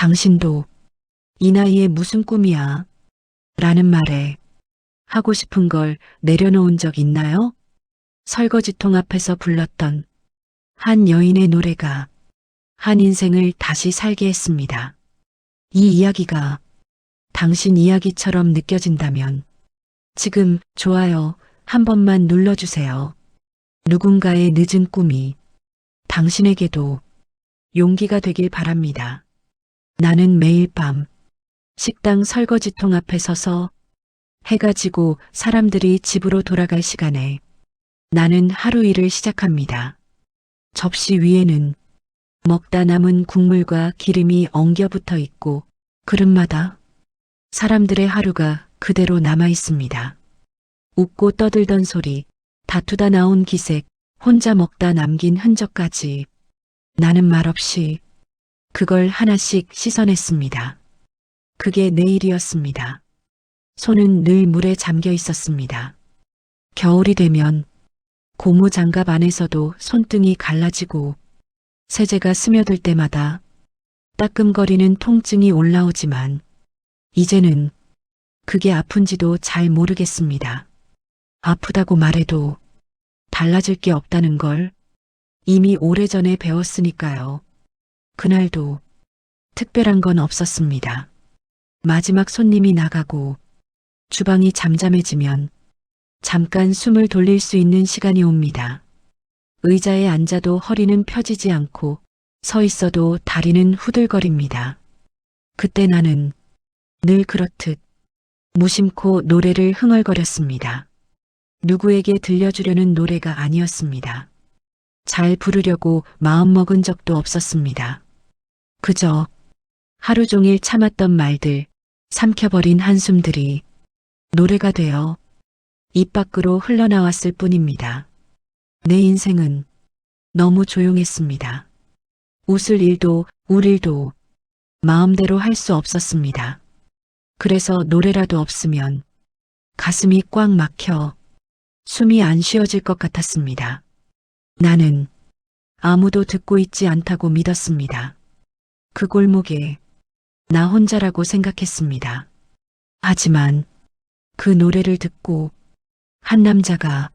당신도 이 나이에 무슨 꿈이야? 라는 말에 하고 싶은 걸 내려놓은 적 있나요? 설거지통 앞에서 불렀던 한 여인의 노래가 한 인생을 다시 살게 했습니다. 이 이야기가 당신 이야기처럼 느껴진다면 지금 좋아요 한 번만 눌러주세요. 누군가의 늦은 꿈이 당신에게도 용기가 되길 바랍니다. 나는 매일 밤 식당 설거지통 앞에 서서 해가 지고 사람들이 집으로 돌아갈 시간에 나는 하루 일을 시작합니다. 접시 위에는 먹다 남은 국물과 기름이 엉겨 붙어 있고 그릇마다 사람들의 하루가 그대로 남아 있습니다. 웃고 떠들던 소리, 다투다 나온 기색, 혼자 먹다 남긴 흔적까지 나는 말없이 그걸 하나씩 씻어냈습니다. 그게 내일이었습니다. 손은 늘 물에 잠겨 있었습니다. 겨울이 되면 고무 장갑 안에서도 손등이 갈라지고 세제가 스며들 때마다 따끔거리는 통증이 올라오지만 이제는 그게 아픈지도 잘 모르겠습니다. 아프다고 말해도 달라질 게 없다는 걸 이미 오래전에 배웠으니까요. 그날도 특별한 건 없었습니다. 마지막 손님이 나가고 주방이 잠잠해지면 잠깐 숨을 돌릴 수 있는 시간이 옵니다. 의자에 앉아도 허리는 펴지지 않고 서 있어도 다리는 후들거립니다. 그때 나는 늘 그렇듯 무심코 노래를 흥얼거렸습니다. 누구에게 들려주려는 노래가 아니었습니다. 잘 부르려고 마음먹은 적도 없었습니다. 그저 하루 종일 참았던 말들, 삼켜버린 한숨들이 노래가 되어 입 밖으로 흘러나왔을 뿐입니다. 내 인생은 너무 조용했습니다. 웃을 일도 울 일도 마음대로 할 수 없었습니다. 그래서 노래라도 없으면 가슴이 꽉 막혀 숨이 안 쉬어질 것 같았습니다. 나는 아무도 듣고 있지 않다고 믿었습니다. 그 골목에 나 혼자라고 생각했습니다. 하지만 그 노래를 듣고 한 남자가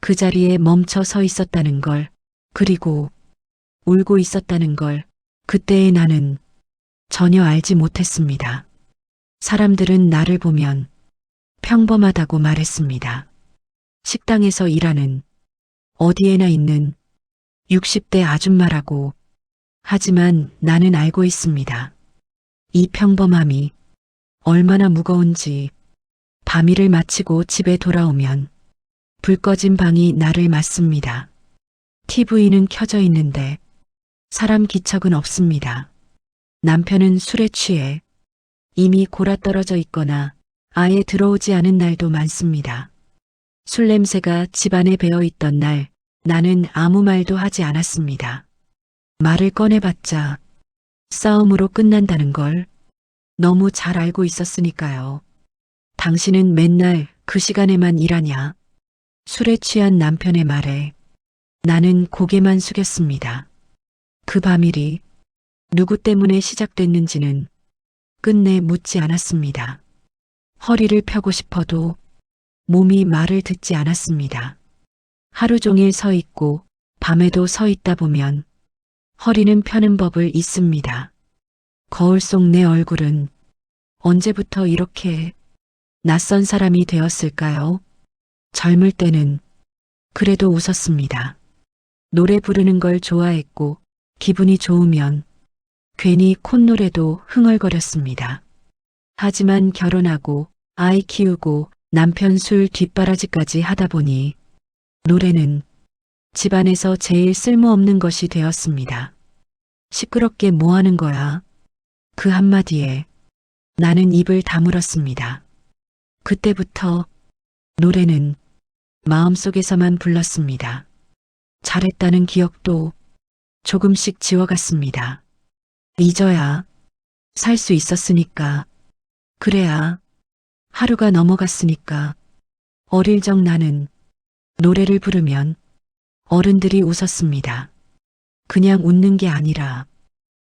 그 자리에 멈춰 서 있었다는 걸, 그리고 울고 있었다는 걸 그때의 나는 전혀 알지 못했습니다. 사람들은 나를 보면 평범하다고 말했습니다. 식당에서 일하는 어디에나 있는 60대 아줌마라고. 하지만 나는 알고 있습니다. 이 평범함이 얼마나 무거운지. 밤일을 마치고 집에 돌아오면 불 꺼진 방이 나를 맞습니다. TV는 켜져 있는데 사람 기척은 없습니다. 남편은 술에 취해 이미 골아떨어져 있거나 아예 들어오지 않은 날도 많습니다. 술 냄새가 집안에 배어 있던 날 나는 아무 말도 하지 않았습니다. 말을 꺼내봤자 싸움으로 끝난다는 걸 너무 잘 알고 있었으니까요. 당신은 맨날 그 시간에만 일하냐? 술에 취한 남편의 말에 나는 고개만 숙였습니다. 그 밤일이 누구 때문에 시작됐는지는 끝내 묻지 않았습니다. 허리를 펴고 싶어도 몸이 말을 듣지 않았습니다. 하루 종일 서 있고 밤에도 서 있다 보면 허리는 펴는 법을 잊습니다. 거울 속 내 얼굴은 언제부터 이렇게 낯선 사람이 되었을까요? 젊을 때는 그래도 웃었습니다. 노래 부르는 걸 좋아했고 기분이 좋으면 괜히 콧노래도 흥얼거렸습니다. 하지만 결혼하고 아이 키우고 남편 술 뒷바라지까지 하다 보니 노래는 집안에서 제일 쓸모없는 것이 되었습니다. 시끄럽게 뭐 하는 거야? 그 한마디에 나는 입을 다물었습니다. 그때부터 노래는 마음속에서만 불렀습니다. 잘했다는 기억도 조금씩 지워갔습니다. 잊어야 살 수 있었으니까. 그래야 하루가 넘어갔으니까. 어릴 적 나는 노래를 부르면 어른들이 웃었습니다. 그냥 웃는 게 아니라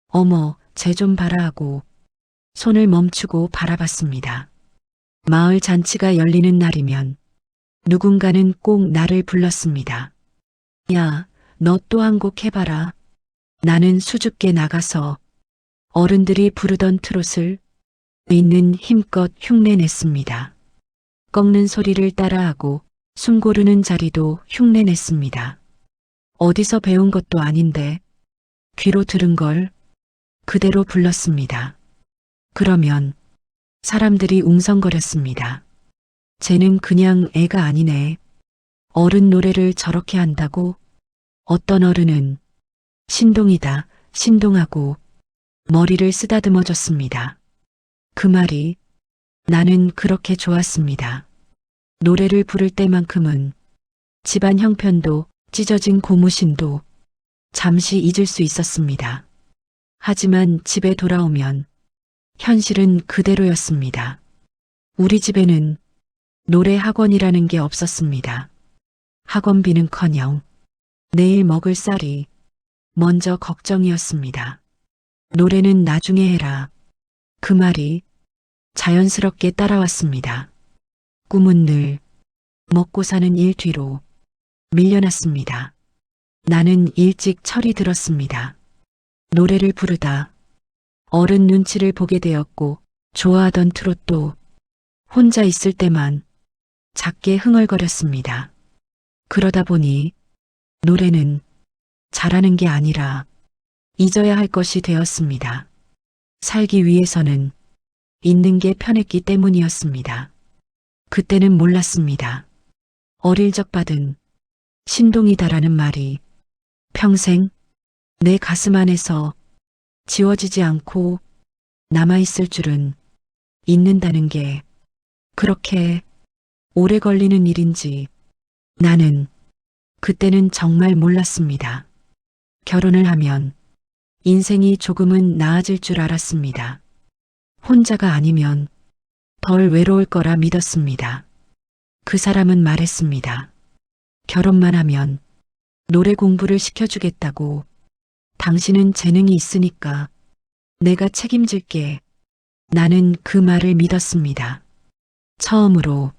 어머 쟤 좀 봐라 하고 손을 멈추고 바라봤습니다. 마을 잔치가 열리는 날이면 누군가는 꼭 나를 불렀습니다. 야, 너 또 한 곡 해봐라. 나는 수줍게 나가서 어른들이 부르던 트롯을 있는 힘껏 흉내냈습니다. 꺾는 소리를 따라하고 숨 고르는 자리도 흉내냈습니다. 어디서 배운 것도 아닌데 귀로 들은 걸 그대로 불렀습니다. 그러면 사람들이 웅성거렸습니다. 쟤는 그냥 애가 아니네. 어른 노래를 저렇게 한다고? 어떤 어른은 신동이다, 신동하고 머리를 쓰다듬어 줬습니다. 그 말이 나는 그렇게 좋았습니다. 노래를 부를 때만큼은 집안 형편도 찢어진 고무신도 잠시 잊을 수 있었습니다. 하지만 집에 돌아오면 현실은 그대로였습니다. 우리 집에는 노래 학원이라는 게 없었습니다. 학원비는커녕 내일 먹을 쌀이 먼저 걱정이었습니다. 노래는 나중에 해라. 그 말이 자연스럽게 따라왔습니다. 꿈은 늘 먹고 사는 일 뒤로 밀려났습니다. 나는 일찍 철이 들었습니다. 노래를 부르다 어른 눈치를 보게 되었고 좋아하던 트롯도 혼자 있을 때만 작게 흥얼거렸습니다. 그러다 보니 노래는 잘하는 게 아니라 잊어야 할 것이 되었습니다. 살기 위해서는 있는 게 편했기 때문이었습니다. 그때는 몰랐습니다. 어릴 적 받은 신동이다라는 말이 평생 내 가슴 안에서 지워지지 않고 남아있을 줄은 잊는다는 게 그렇게 오래 걸리는 일인지 나는 그때는 정말 몰랐습니다. 결혼을 하면 인생이 조금은 나아질 줄 알았습니다. 혼자가 아니면 덜 외로울 거라 믿었습니다. 그 사람은 말했습니다. 결혼만 하면 노래 공부를 시켜주겠다고. 당신은 재능이 있으니까 내가 책임질게. 나는 그 말을 믿었습니다. 처음으로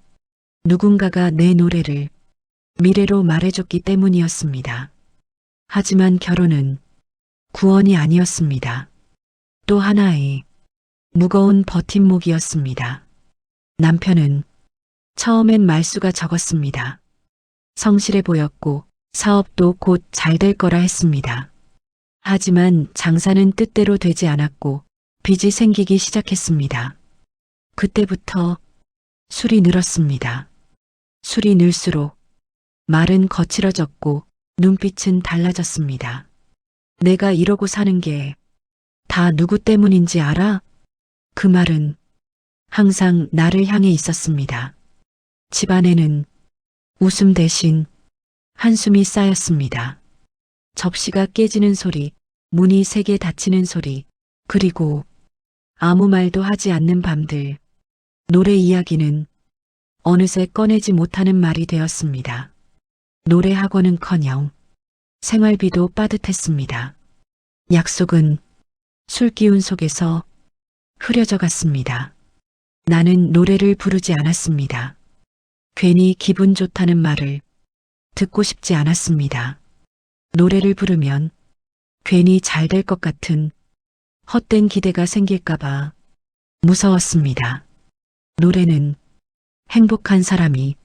누군가가 내 노래를 미래로 말해줬기 때문이었습니다. 하지만 결혼은 구원이 아니었습니다. 또 하나의 무거운 버팀목이었습니다. 남편은 처음엔 말수가 적었습니다. 성실해 보였고 사업도 곧 잘 될 거라 했습니다. 하지만 장사는 뜻대로 되지 않았고 빚이 생기기 시작했습니다. 그때부터 술이 늘었습니다. 술이 늘수록 말은 거칠어졌고 눈빛은 달라졌습니다. 내가 이러고 사는 게 다 누구 때문인지 알아? 그 말은 항상 나를 향해 있었습니다. 집안에는 웃음 대신 한숨이 쌓였습니다. 접시가 깨지는 소리, 문이 세게 닫히는 소리, 그리고 아무 말도 하지 않는 밤들. 노래 이야기는 어느새 꺼내지 못하는 말이 되었습니다. 노래 학원은커녕 생활비도 빠듯했습니다. 약속은 술 기운 속에서 흐려져 갔습니다. 나는 노래를 부르지 않았습니다. 괜히 기분 좋다는 말을 듣고 싶지 않았습니다. 노래를 부르면 괜히 잘 될 것 같은 헛된 기대가 생길까봐 무서웠습니다. 노래는 행복한 사람이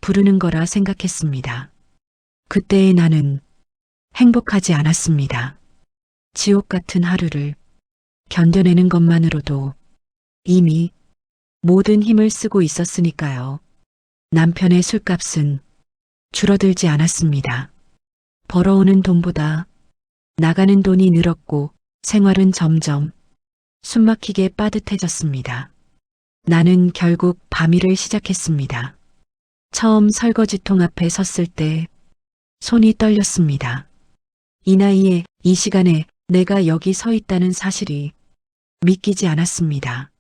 부르는 거라 생각했습니다. 그때의 나는 행복하지 않았습니다. 지옥 같은 하루를 견뎌내는 것만으로도 이미 모든 힘을 쓰고 있었으니까요. 남편의 술값은 줄어들지 않았습니다. 벌어오는 돈보다 나가는 돈이 늘었고 생활은 점점 숨막히게 빠듯해졌습니다. 나는 결국 밤일을 시작했습니다. 처음 설거지통 앞에 섰을 때 손이 떨렸습니다. 이 나이에 이 시간에 내가 여기 서 있다는 사실이 믿기지 않았습니다.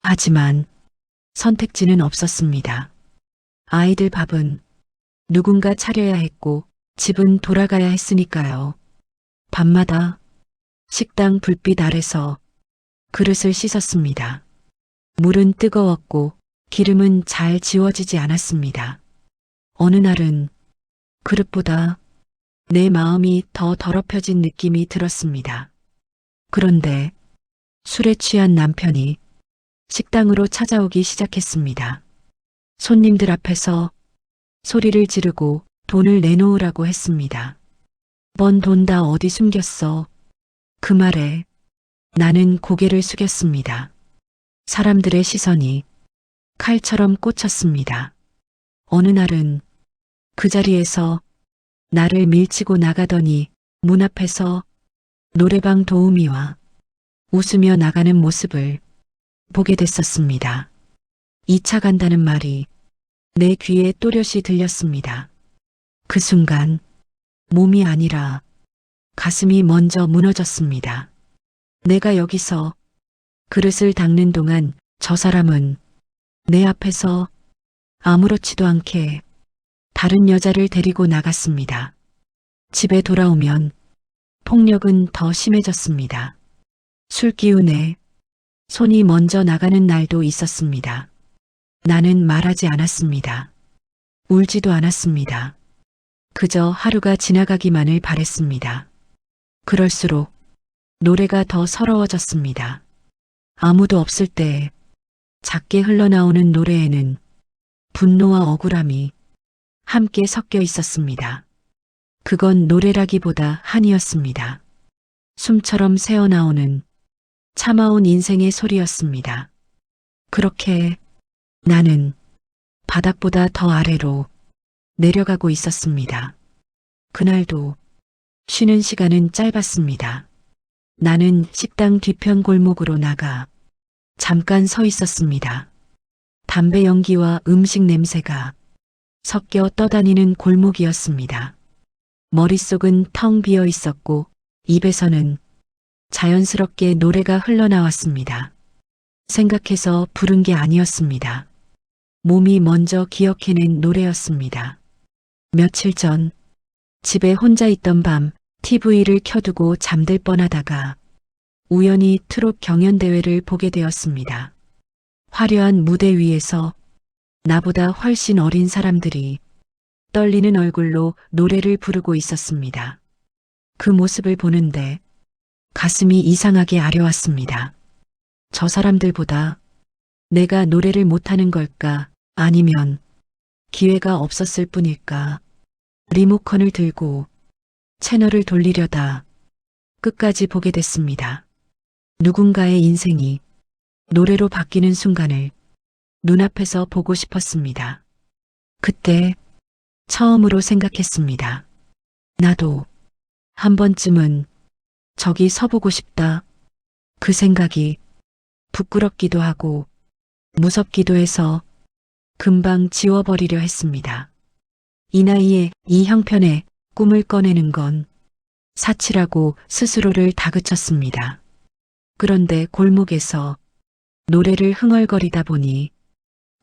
하지만 선택지는 없었습니다. 아이들 밥은 누군가 차려야 했고 집은 돌아가야 했으니까요. 밤마다 식당 불빛 아래서 그릇을 씻었습니다. 물은 뜨거웠고 기름은 잘 지워지지 않았습니다. 어느 날은 그릇보다 내 마음이 더 더럽혀진 느낌이 들었습니다. 그런데 술에 취한 남편이 식당으로 찾아오기 시작했습니다. 손님들 앞에서 소리를 지르고 돈을 내놓으라고 했습니다. 번 돈 다 어디 숨겼어? 그 말에 나는 고개를 숙였습니다. 사람들의 시선이 칼처럼 꽂혔습니다. 어느 날은 그 자리에서 나를 밀치고 나가더니 문 앞에서 노래방 도우미와 웃으며 나가는 모습을 보게 됐었습니다. 2차 간다는 말이 내 귀에 또렷이 들렸습니다. 그 순간 몸이 아니라 가슴이 먼저 무너졌습니다. 내가 여기서 그릇을 닦는 동안 저 사람은 내 앞에서 아무렇지도 않게 다른 여자를 데리고 나갔습니다. 집에 돌아오면 폭력은 더 심해졌습니다. 술 기운에 손이 먼저 나가는 날도 있었습니다. 나는 말하지 않았습니다. 울지도 않았습니다. 그저 하루가 지나가기만을 바랬습니다. 그럴수록 노래가 더 서러워졌습니다. 아무도 없을 때 작게 흘러나오는 노래에는 분노와 억울함이 함께 섞여 있었습니다. 그건 노래라기보다 한이었습니다. 숨처럼 새어나오는 참아온 인생의 소리였습니다. 그렇게 나는 바닥보다 더 아래로 내려가고 있었습니다. 그날도 쉬는 시간은 짧았습니다. 나는 식당 뒤편 골목으로 나가 잠깐 서 있었습니다. 담배 연기와 음식 냄새가 섞여 떠다니는 골목이었습니다. 머릿속은 텅 비어 있었고 입에서는 자연스럽게 노래가 흘러나왔습니다. 생각해서 부른 게 아니었습니다. 몸이 먼저 기억해낸 노래였습니다. 며칠 전 집에 혼자 있던 밤 TV를 켜두고 잠들 뻔하다가 우연히 트롯 경연대회를 보게 되었습니다. 화려한 무대 위에서 나보다 훨씬 어린 사람들이 떨리는 얼굴로 노래를 부르고 있었습니다. 그 모습을 보는데 가슴이 이상하게 아려왔습니다. 저 사람들보다 내가 노래를 못하는 걸까? 아니면 기회가 없었을 뿐일까? 리모컨을 들고 채널을 돌리려다 끝까지 보게 됐습니다. 누군가의 인생이 노래로 바뀌는 순간을 눈앞에서 보고 싶었습니다. 그때 처음으로 생각했습니다. 나도 한 번쯤은 저기 서보고 싶다. 그 생각이 부끄럽기도 하고 무섭기도 해서 금방 지워버리려 했습니다. 이 나이에 이 형편의 꿈을 꺼내는 건 사치라고 스스로를 다그쳤습니다. 그런데 골목에서 노래를 흥얼거리다 보니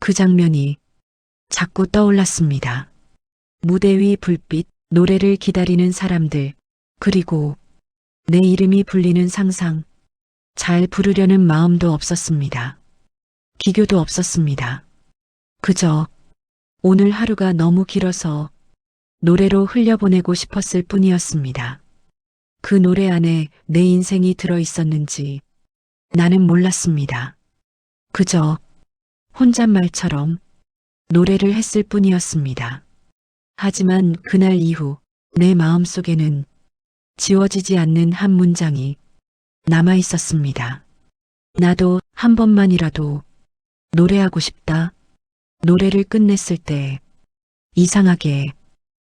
그 장면이 자꾸 떠올랐습니다. 무대 위 불빛, 노래를 기다리는 사람들, 그리고 내 이름이 불리는 상상. 잘 부르려는 마음도 없었습니다. 기교도 없었습니다. 그저 오늘 하루가 너무 길어서 노래로 흘려보내고 싶었을 뿐이었습니다. 그 노래 안에 내 인생이 들어 있었는지 나는 몰랐습니다. 그저 혼잣말처럼 노래를 했을 뿐이었습니다. 하지만 그날 이후 내 마음속에는 지워지지 않는 한 문장이 남아 있었습니다. 나도 한 번만이라도 노래하고 싶다. 노래를 끝냈을 때 이상하게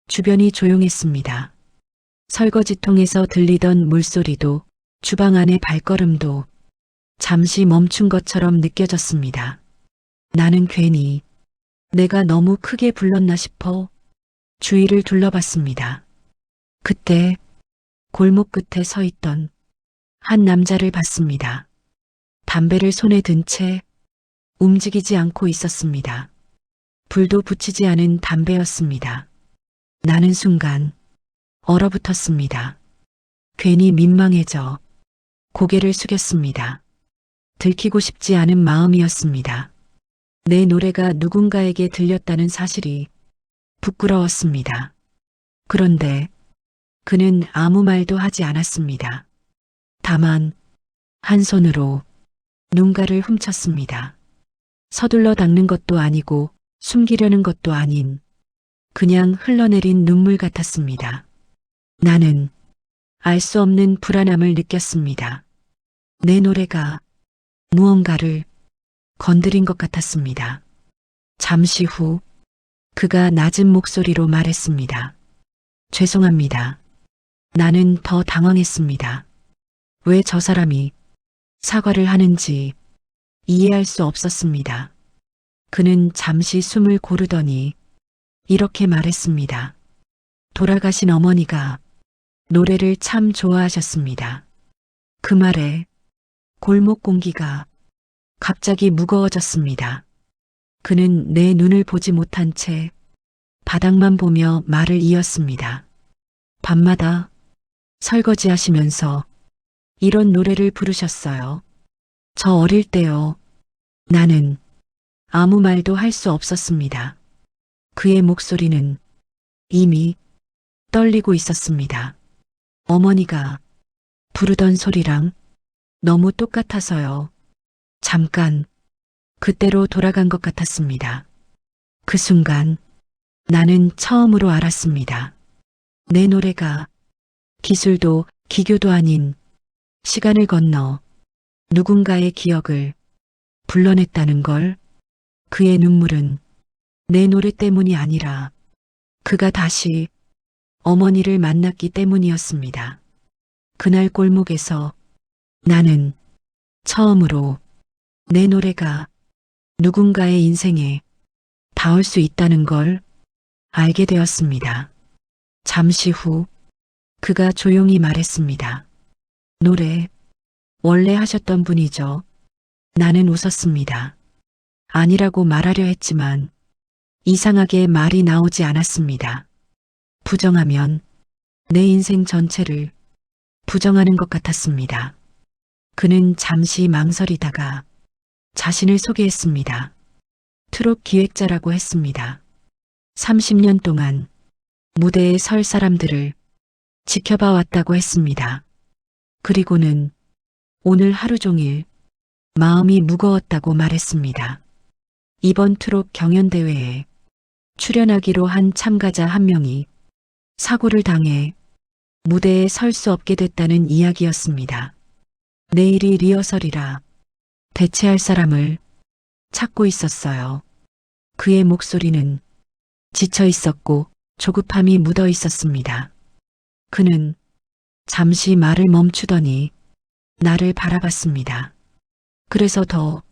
주변이 조용했습니다. 설거지통에서 들리던 물소리도 주방 안의 발걸음도 잠시 멈춘 것처럼 느껴졌습니다. 나는 괜히 내가 너무 크게 불렀나 싶어 주위를 둘러봤습니다. 그때 골목 끝에 서 있던 한 남자를 봤습니다. 담배를 손에 든 채 움직이지 않고 있었습니다. 불도 붙이지 않은 담배였습니다. 나는 순간 얼어붙었습니다. 괜히 민망해져 고개를 숙였습니다. 들키고 싶지 않은 마음이었습니다. 내 노래가 누군가에게 들렸다는 사실이 부끄러웠습니다. 그런데 그는 아무 말도 하지 않았습니다. 다만 한 손으로 눈가를 훔쳤습니다. 서둘러 닦는 것도 아니고 숨기려는 것도 아닌 그냥 흘러내린 눈물 같았습니다. 나는 알 수 없는 불안함을 느꼈습니다. 내 노래가 무언가를 건드린 것 같았습니다. 잠시 후 그가 낮은 목소리로 말했습니다. 죄송합니다. 나는 더 당황했습니다. 왜 저 사람이 사과를 하는지 이해할 수 없었습니다. 그는 잠시 숨을 고르더니 이렇게 말했습니다. 돌아가신 어머니가 노래를 참 좋아하셨습니다. 그 말에 골목 공기가 갑자기 무거워졌습니다. 그는 내 눈을 보지 못한 채 바닥만 보며 말을 이었습니다. 밤마다 설거지하시면서 이런 노래를 부르셨어요. 저 어릴 때요. 나는 아무 말도 할 수 없었습니다. 그의 목소리는 이미 떨리고 있었습니다. 어머니가 부르던 소리랑 너무 똑같아서요. 잠깐 그때로 돌아간 것 같았습니다. 그 순간 나는 처음으로 알았습니다. 내 노래가 기술도 기교도 아닌 시간을 건너 누군가의 기억을 불러냈다는 걸. 그의 눈물은 내 노래 때문이 아니라 그가 다시 어머니를 만났기 때문이었습니다. 그날 골목에서 나는 처음으로 내 노래가 누군가의 인생에 닿을 수 있다는 걸 알게 되었습니다. 잠시 후 그가 조용히 말했습니다. 노래 원래 하셨던 분이죠. 나는 웃었습니다. 아니라고 말하려 했지만 이상하게 말이 나오지 않았습니다. 부정하면 내 인생 전체를 부정하는 것 같았습니다. 그는 잠시 망설이다가 자신을 소개했습니다. 트롯 기획자라고 했습니다. 30년 동안 무대에 설 사람들을 지켜봐 왔다고 했습니다. 그리고는 오늘 하루 종일 마음이 무거웠다고 말했습니다. 이번 트롯 경연대회에 출연하기로 한 참가자 한 명이 사고를 당해 무대에 설 수 없게 됐다는 이야기였습니다. 내일이 리허설이라 대체할 사람을 찾고 있었어요. 그의 목소리는 지쳐 있었고 조급함이 묻어 있었습니다. 그는 잠시 말을 멈추더니 나를 바라봤습니다. 그래서 더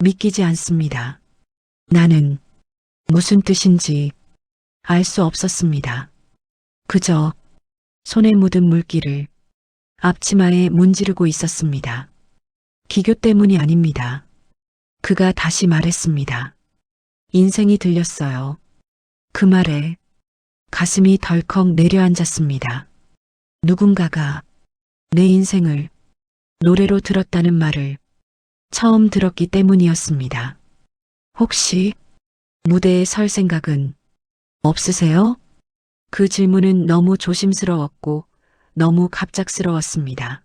믿기지 않습니다. 나는 무슨 뜻인지 알 수 없었습니다. 그저 손에 묻은 물기를 앞치마에 문지르고 있었습니다. 기교 때문이 아닙니다. 그가 다시 말했습니다. 인생이 들렸어요. 그 말에 가슴이 덜컥 내려앉았습니다. 누군가가 내 인생을 노래로 들었다는 말을 처음 들었기 때문이었습니다. 혹시 무대에 설 생각은 없으세요? 그 질문은 너무 조심스러웠고 너무 갑작스러웠습니다.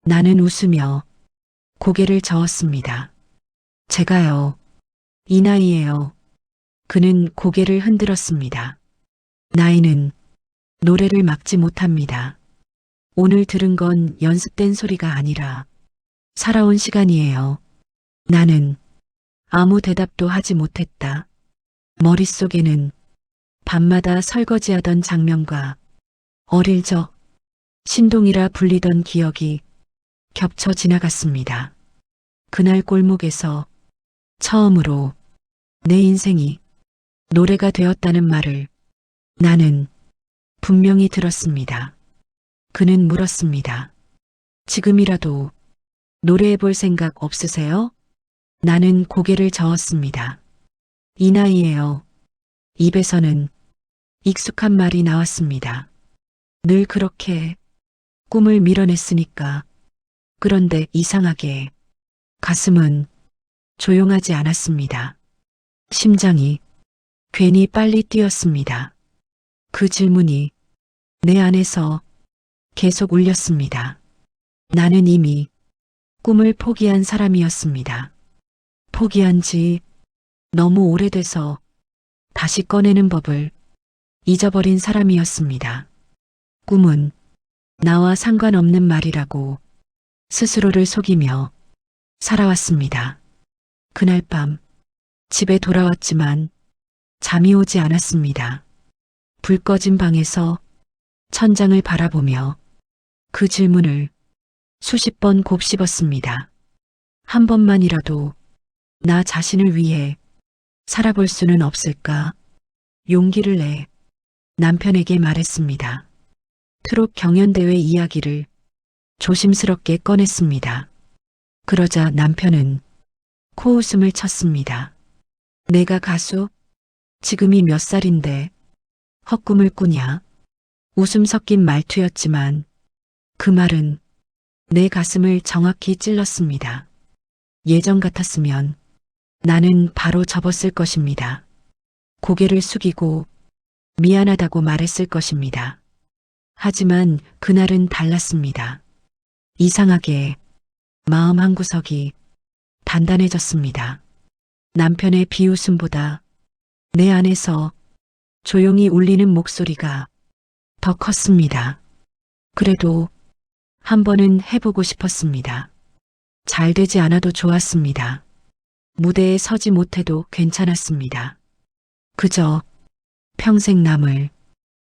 나는 웃으며 고개를 저었습니다. 제가요. 이 나이에요. 그는 고개를 흔들었습니다. 나이는 노래를 막지 못합니다. 오늘 들은 건 연습된 소리가 아니라 살아온 시간이에요. 나는 아무 대답도 하지 못했다. 머릿속에는 밤마다 설거지하던 장면과 어릴 적 신동이라 불리던 기억이 겹쳐 지나갔습니다. 그날 골목에서 처음으로 내 인생이 노래가 되었다는 말을 나는 분명히 들었습니다. 그는 물었습니다. 지금이라도 노래해 볼 생각 없으세요? 나는 고개를 저었습니다. 이 나이에요. 입에서는 익숙한 말이 나왔습니다. 늘 그렇게 꿈을 밀어냈으니까 그런데 이상하게 가슴은 조용하지 않았습니다. 심장이 괜히 빨리 뛰었습니다. 그 질문이 내 안에서 계속 울렸습니다. 나는 이미 꿈을 포기한 사람이었습니다. 포기한 지 너무 오래돼서 다시 꺼내는 법을 잊어버린 사람이었습니다. 꿈은 나와 상관없는 말이라고 스스로를 속이며 살아왔습니다. 그날 밤 집에 돌아왔지만 잠이 오지 않았습니다. 불 꺼진 방에서 천장을 바라보며 그 질문을 수십 번 곱씹었습니다. 한 번만이라도 나 자신을 위해 살아볼 수는 없을까? 용기를 내 남편에게 말했습니다. 트롯 경연대회 이야기를 조심스럽게 꺼냈습니다. 그러자 남편은 코웃음을 쳤습니다. 내가 가수? 지금이 몇 살인데 헛꿈을 꾸냐? 웃음 섞인 말투였지만 그 말은 내 가슴을 정확히 찔렀습니다. 예전 같았으면 나는 바로 접었을 것입니다. 고개를 숙이고 미안하다고 말했을 것입니다. 하지만 그날은 달랐습니다. 이상하게 마음 한구석이 단단해졌습니다. 남편의 비웃음보다 내 안에서 조용히 울리는 목소리가 더 컸습니다. 그래도 한 번은 해보고 싶었습니다. 잘 되지 않아도 좋았습니다. 무대에 서지 못해도 괜찮았습니다. 그저 평생 남을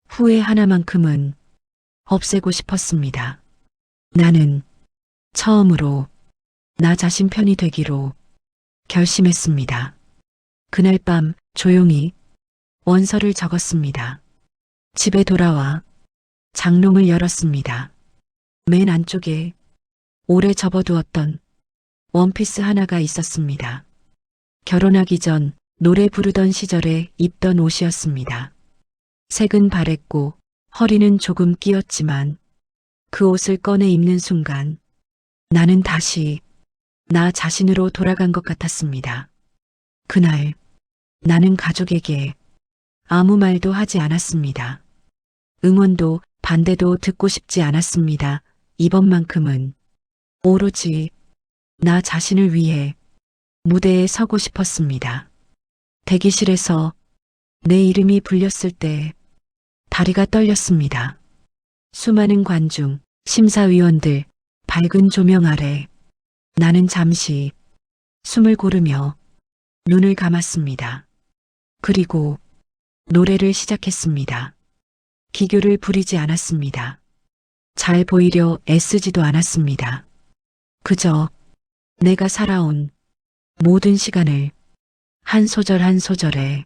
후회 하나만큼은 없애고 싶었습니다. 나는 처음으로 나 자신 편이 되기로 결심했습니다. 그날 밤 조용히 원서를 적었습니다. 집에 돌아와 장롱을 열었습니다. 맨 안쪽에 오래 접어두었던 원피스 하나가 있었습니다. 결혼하기 전 노래 부르던 시절에 입던 옷이었습니다. 색은 바랬고 허리는 조금 끼었지만 그 옷을 꺼내 입는 순간 나는 다시 나 자신으로 돌아간 것 같았습니다. 그날 나는 가족에게 아무 말도 하지 않았습니다. 응원도 반대도 듣고 싶지 않았습니다. 이번만큼은 오로지 나 자신을 위해 무대에 서고 싶었습니다. 대기실에서 내 이름이 불렸을 때 다리가 떨렸습니다. 수많은 관중, 심사위원들, 밝은 조명 아래 나는 잠시 숨을 고르며 눈을 감았습니다. 그리고 노래를 시작했습니다. 기교를 부리지 않았습니다. 잘 보이려 애쓰지도 않았습니다. 그저 내가 살아온 모든 시간을 한 소절 한 소절에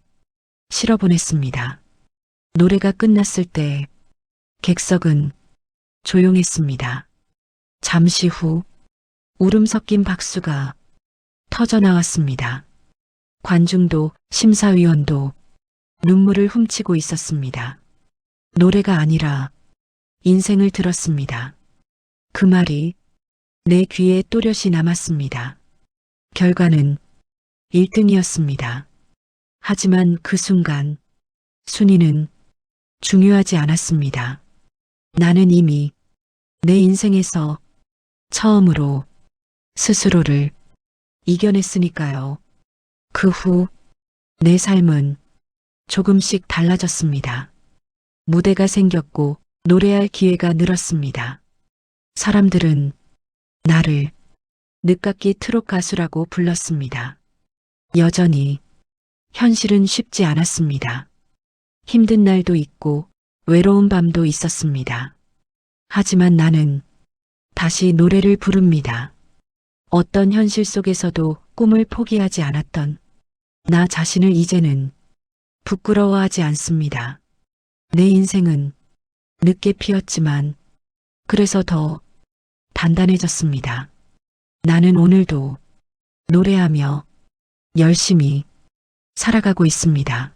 실어보냈습니다. 노래가 끝났을 때 객석은 조용했습니다. 잠시 후 울음 섞인 박수가 터져나왔습니다. 관중도 심사위원도 눈물을 훔치고 있었습니다. 노래가 아니라 인생을 들었습니다. 그 말이 내 귀에 또렷이 남았습니다. 결과는 1등이었습니다. 하지만 그 순간 순위는 중요하지 않았습니다. 나는 이미 내 인생에서 처음으로 스스로를 이겨냈으니까요. 그 후 내 삶은 조금씩 달라졌습니다. 무대가 생겼고 노래할 기회가 늘었습니다. 사람들은 나를 늦깎이 트롯 가수라고 불렀습니다. 여전히 현실은 쉽지 않았습니다. 힘든 날도 있고 외로운 밤도 있었습니다. 하지만 나는 다시 노래를 부릅니다. 어떤 현실 속에서도 꿈을 포기하지 않았던 나 자신을 이제는 부끄러워하지 않습니다. 내 인생은 늦게 피었지만 그래서 더 단단해졌습니다. 나는 오늘도 노래하며 열심히 살아가고 있습니다.